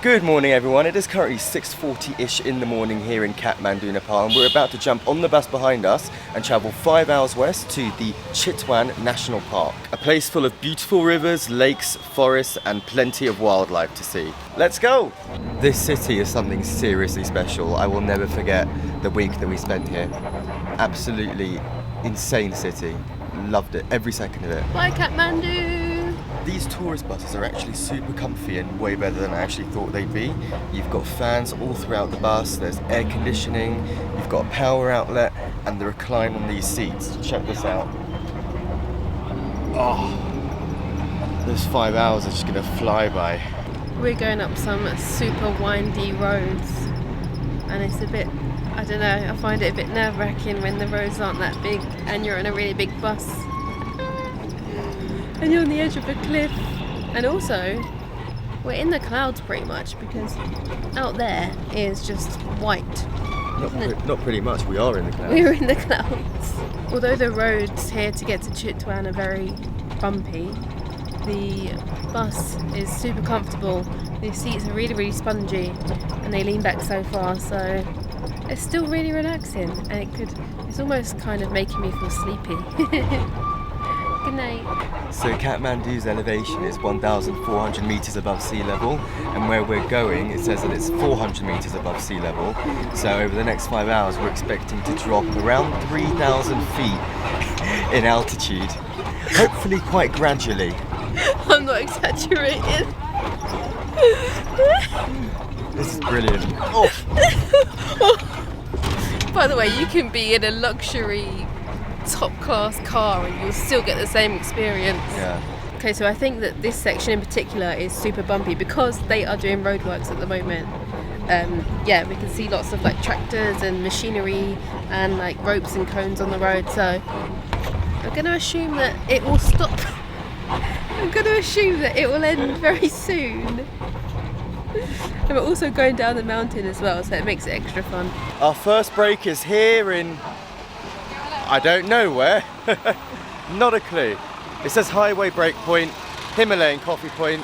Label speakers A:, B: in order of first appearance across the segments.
A: Good morning everyone, it is currently 6:40ish in the morning here in Kathmandu, Nepal, and we're about to jump on the bus behind us and travel 5 hours west to the Chitwan National Park. A place full of beautiful rivers, lakes, forests and plenty of wildlife to see. Let's go! This city is something seriously special. I will never forget the week that we spent here. Absolutely insane city. Loved it, every second of it.
B: Bye Kathmandu!
A: These tourist buses are actually super comfy and way better than I actually thought they'd be. You've got fans all throughout the bus, there's air conditioning, you've got a power outlet and the recline on these seats. Check this out. Oh, those 5 hours are just gonna fly by.
B: We're going up some super windy roads and it's a bit, I don't know, I find it a bit nerve-wracking when the roads aren't that big and you're on a really big bus. And you're on the edge of a cliff. And also, we're in the clouds pretty much because out there is just white.
A: Not pretty much, we are in the clouds.
B: We're in the clouds. Although the roads here to get to Chitwan are very bumpy, the bus is super comfortable. The seats are really, really spongy and they lean back so far, so it's still really relaxing and it's almost kind of making me feel sleepy. Good night.
A: So Kathmandu's elevation is 1,400 meters above sea level, and where we're going, it says that it's 400 meters above sea level. So over the next 5 hours, we're expecting to drop around 3,000 feet in altitude, hopefully quite gradually.
B: I'm not exaggerating.
A: This is brilliant. Oh.
B: By the way, you can be in a luxury top class car and you'll still get the same experience.
A: Yeah.
B: Okay, so I think that this section in particular is super bumpy because they are doing roadworks at the moment. Yeah, we can see lots of like tractors and machinery and like ropes and cones on the road, so I'm going to assume that it will stop. I'm going to assume that it will end very soon. And we're also going down the mountain as well, so it makes it extra fun.
A: Our first break is here in I don't know where. Not a clue. It says highway break point, Himalayan coffee point.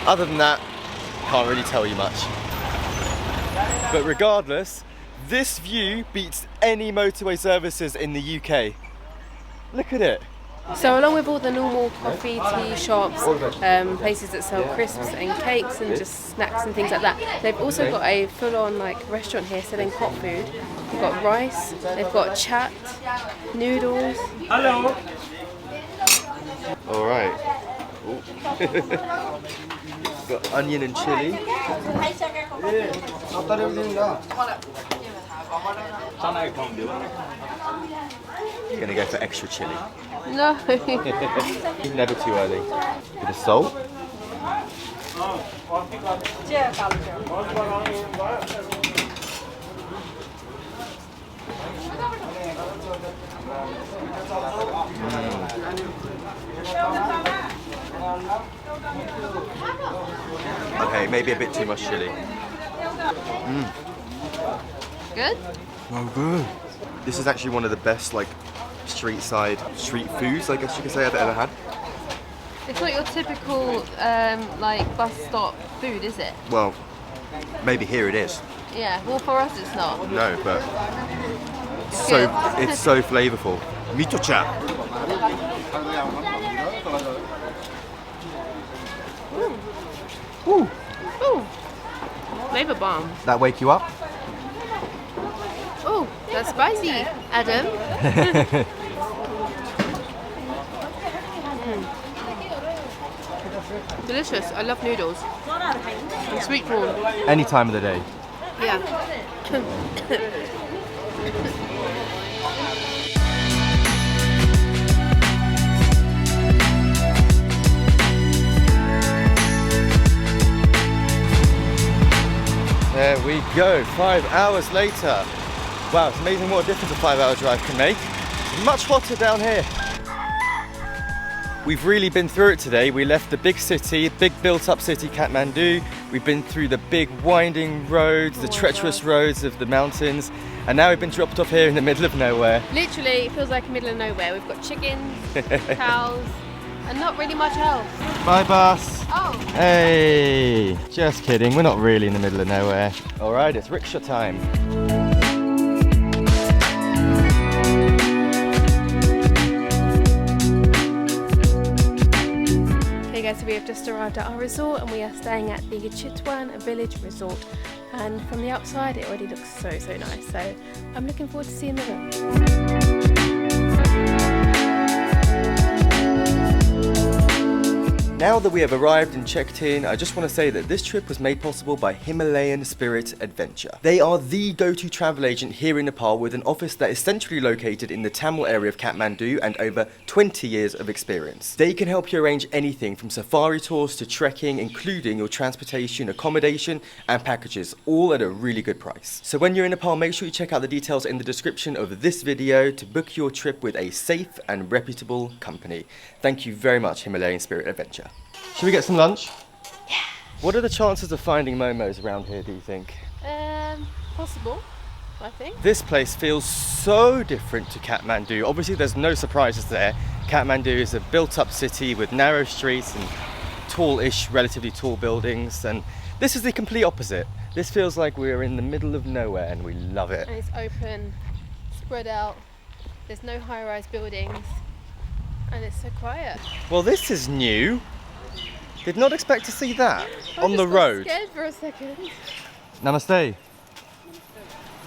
A: Other than that, can't really tell you much. But regardless, this view beats any motorway services in the UK. Look at it.
B: So along with all the normal coffee, tea shops, places that sell crisps and cakes and just snacks and things like that, they've also got a full-on like restaurant here selling hot food. They've got rice, they've got chat, noodles.
A: Hello. All right. Got onion and chili. You're gonna go for extra chili.
B: No.
A: Never too early. Bit of salt. Okay, maybe a bit too much chili.
B: Good?
A: Oh, good. This is actually one of the best like street foods, I guess you could say, I've ever had.
B: It's not your typical like bus stop food, is it?
A: Well, maybe here it is.
B: Yeah, well for us it's not.
A: No, but it's so flavorful. Mito-cha. Ooh.
B: Ooh. Flavor bomb.
A: That wake you up?
B: Oh, that's spicy, Adam. Delicious. I love noodles. And sweet corn.
A: Any time of the day.
B: Yeah.
A: There we go, 5 hours later. Wow, it's amazing what a difference a 5 hour drive can make. Much hotter down here. We've really been through it today. We left the big city, big built up city, Kathmandu. We've been through the big winding roads, the treacherous roads of the mountains, and now we've been dropped off here in the middle of nowhere.
B: Literally, it feels like the middle of nowhere. We've got chickens, cows, and not really much else.
A: Bye, bus.
B: Oh.
A: Hey, just kidding. We're not really in the middle of nowhere. All right, it's rickshaw time.
B: Okay guys, so we have just arrived at our resort and we are staying at the Chitwan Village Resort. And from the outside, it already looks so nice. So I'm looking forward to seeing the room.
A: Now that we have arrived and checked in, I just want to say that this trip was made possible by Himalayan Spirit Adventure. They are the go-to travel agent here in Nepal with an office that is centrally located in the Tamil area of Kathmandu and over 20 years of experience. They can help you arrange anything from safari tours to trekking, including your transportation, accommodation and packages, all at a really good price. So when you're in Nepal, make sure you check out the details in the description of this video to book your trip with a safe and reputable company. Thank you very much, Himalayan Spirit Adventure. Should we get some lunch?
B: Yeah.
A: What are the chances of finding momos around here, do you think?
B: Possible, I think.
A: This place feels so different to Kathmandu. Obviously there's no surprises there. Kathmandu is a built-up city with narrow streets and tall-ish, relatively tall buildings, and this is the complete opposite. This feels like we're in the middle of nowhere and we love it.
B: And it's open, spread out, there's no high-rise buildings, and it's so quiet.
A: Well, this is new. Did not expect to see that on the road.
B: I just got scared for a second.
A: Namaste.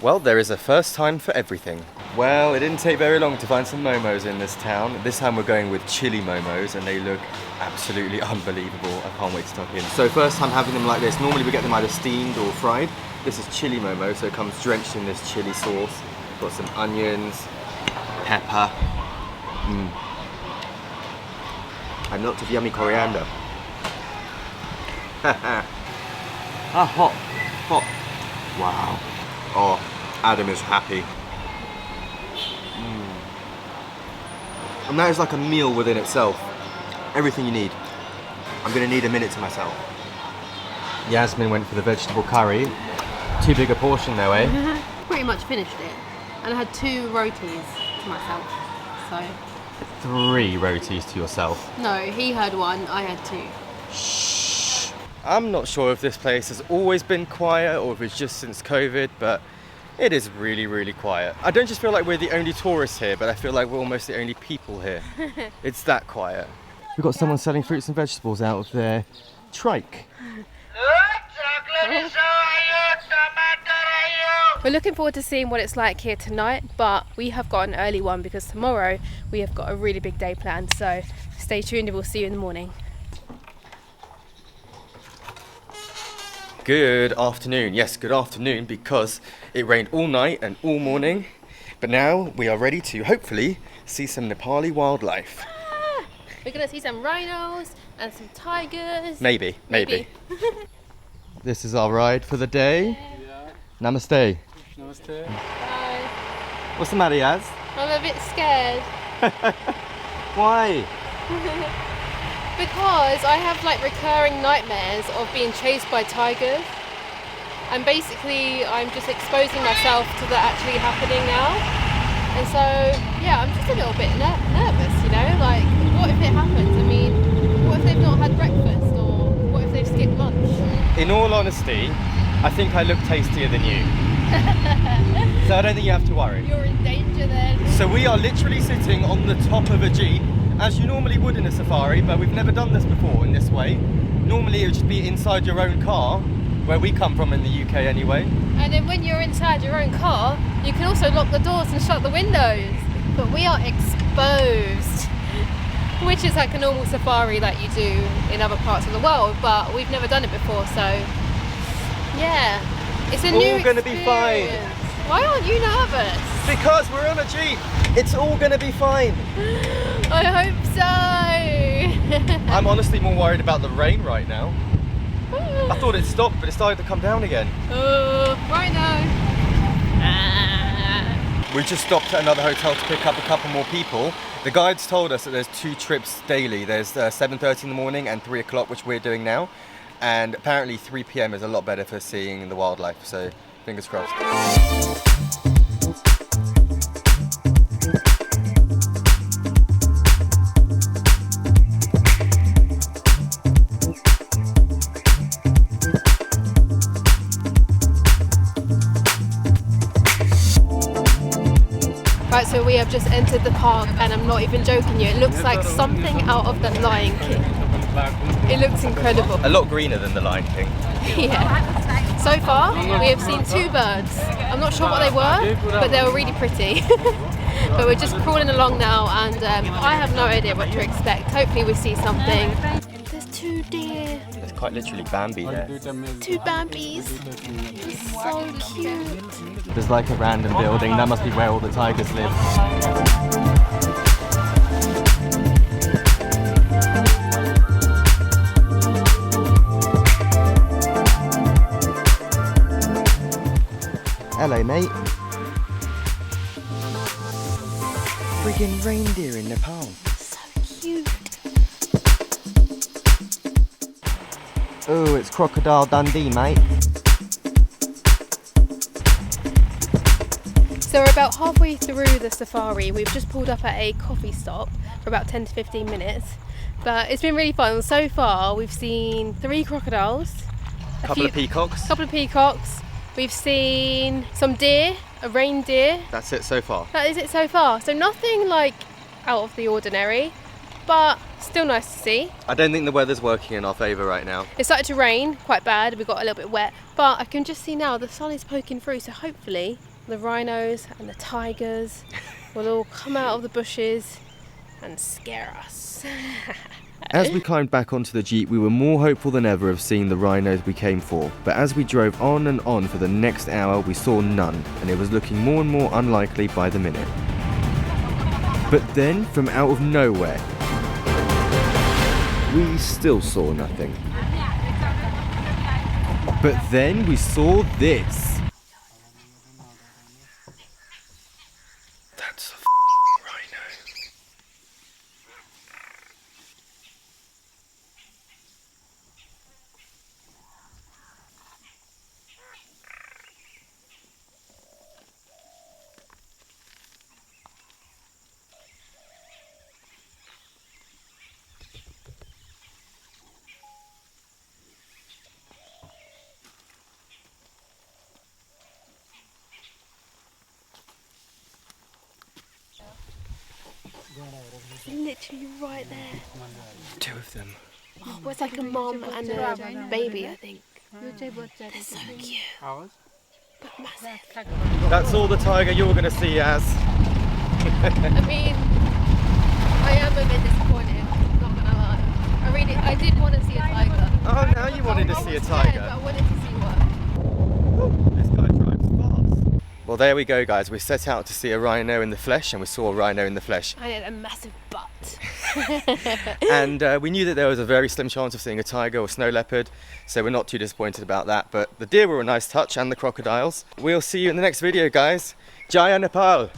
A: Well, there is a first time for everything. Well, it didn't take very long to find some momos in this town. This time we're going with chili momos and they look absolutely unbelievable. I can't wait to tuck in. So first time having them like this. Normally we get them either steamed or fried. This is chili momo, so it comes drenched in this chili sauce. Got some onions, pepper, and lots of yummy coriander. Hot. Wow. Oh, Adam is happy. And that is like a meal within itself. Everything you need. I'm gonna need a minute to myself. Yasmin went for the vegetable curry. Too big a portion though, eh?
B: Pretty much finished it. And I had 2 rotis to myself, so.
A: 3 rotis to yourself.
B: No, he had 1, I had 2.
A: Shh. I'm not sure if this place has always been quiet or if it's just since COVID, but it is really quiet. I don't just feel like we're the only tourists here, but I feel like we're almost the only people here. It's that quiet. We've got someone selling fruits and vegetables out of their trike.
B: We're looking forward to seeing what it's like here tonight, but we have got an early one because tomorrow we have got a really big day planned, so stay tuned and we'll see you in the morning.
A: Good afternoon. Yes, good afternoon, because it rained all night and all morning, but now we are ready to hopefully see some Nepali wildlife.
B: We're gonna see some rhinos and some tigers.
A: Maybe. This is our ride for the day.
C: Yeah.
A: Namaste.
C: Namaste.
B: Bye.
A: What's the matter, Yaz?
B: I'm a bit scared.
A: Why?
B: Because I have like recurring nightmares of being chased by tigers, and basically I'm just exposing myself to that actually happening now, and so yeah, I'm just a little bit nervous, you know, like what if it happens? I mean, what if they've not had breakfast, or what if they've skipped lunch?
A: In all honesty, I think I look tastier than you. So I don't think you have to worry.
B: You're in danger then.
A: So we are literally sitting on the top of a jeep, as you normally would in a safari, but we've never done this before in this way. Normally it would just be inside your own car, where we come from in the UK anyway.
B: And then when you're inside your own car, you can also lock the doors and shut the windows. But we are exposed, which is like a normal safari that you do in other parts of the world, but we've never done it before, so yeah. It's a new
A: All gonna be fine.
B: Why aren't you nervous?
A: Because we're on a jeep. It's all gonna be fine.
B: I hope so.
A: I'm honestly more worried about the rain right now. I thought it stopped, but it started to come down again.
B: Right now.
A: We just stopped at another hotel to pick up a couple more people. The guides told us that there's 2 trips daily. There's 7:30 in the morning and 3 o'clock, which we're doing now. And apparently 3 p.m. is a lot better for seeing the wildlife, so fingers crossed.
B: Right, so we have just entered the park and I'm not even joking you. It looks like something out of the Lion King. It looks incredible.
A: A lot greener than the Lion King.
B: Yeah. So far, we have seen 2 birds. I'm not sure what they were, but they were really pretty. But we're just crawling along now and I have no idea what to expect. Hopefully we see something. There's 2 deer.
A: There's quite literally Bambi there.
B: 2 Bambis. So cute.
A: There's like a random building. That must be where all the tigers live. Hello, mate. Friggin' reindeer in Nepal.
B: So cute.
A: Oh, it's Crocodile Dundee, mate.
B: So we're about halfway through the safari. We've just pulled up at a coffee stop for about 10 to 15 minutes. But it's been really fun. So far we've seen 3 crocodiles.
A: Couple of peacocks.
B: We've seen some deer, a reindeer.
A: That's it so far.
B: That is it so far. So nothing like out of the ordinary, but still nice to see.
A: I don't think the weather's working in our favour right now.
B: It started to rain quite bad. We got a little bit wet, but I can just see now the sun is poking through. So hopefully the rhinos and the tigers will all come out of the bushes and scare us.
A: As we climbed back onto the Jeep, we were more hopeful than ever of seeing the rhinos we came for. But as we drove on and on for the next hour, we saw none, and it was looking more and more unlikely by the minute. But then, from out of nowhere, we still saw nothing. But then we saw this. That's a rhino.
B: Literally right there.
A: 2 of them.
B: Oh, it's like a mom and a baby, I think. They're so cute. But massive.
A: That's all the tiger you're going to see, Yaz.
B: I mean, I am a bit disappointed, not gonna lie. I did want to see a tiger.
A: Oh, now you wanted to see a tiger.
B: But I wanted to see one.
A: This guy drives fast. Well, there we go, guys. We set out to see a rhino in the flesh, and we saw a rhino in the flesh.
B: I had a massive butt.
A: And we knew that there was a very slim chance of seeing a tiger or snow leopard, so we're not too disappointed about that. But the deer were a nice touch, and the crocodiles. We'll see you in the next video, guys. Jaya Nepal!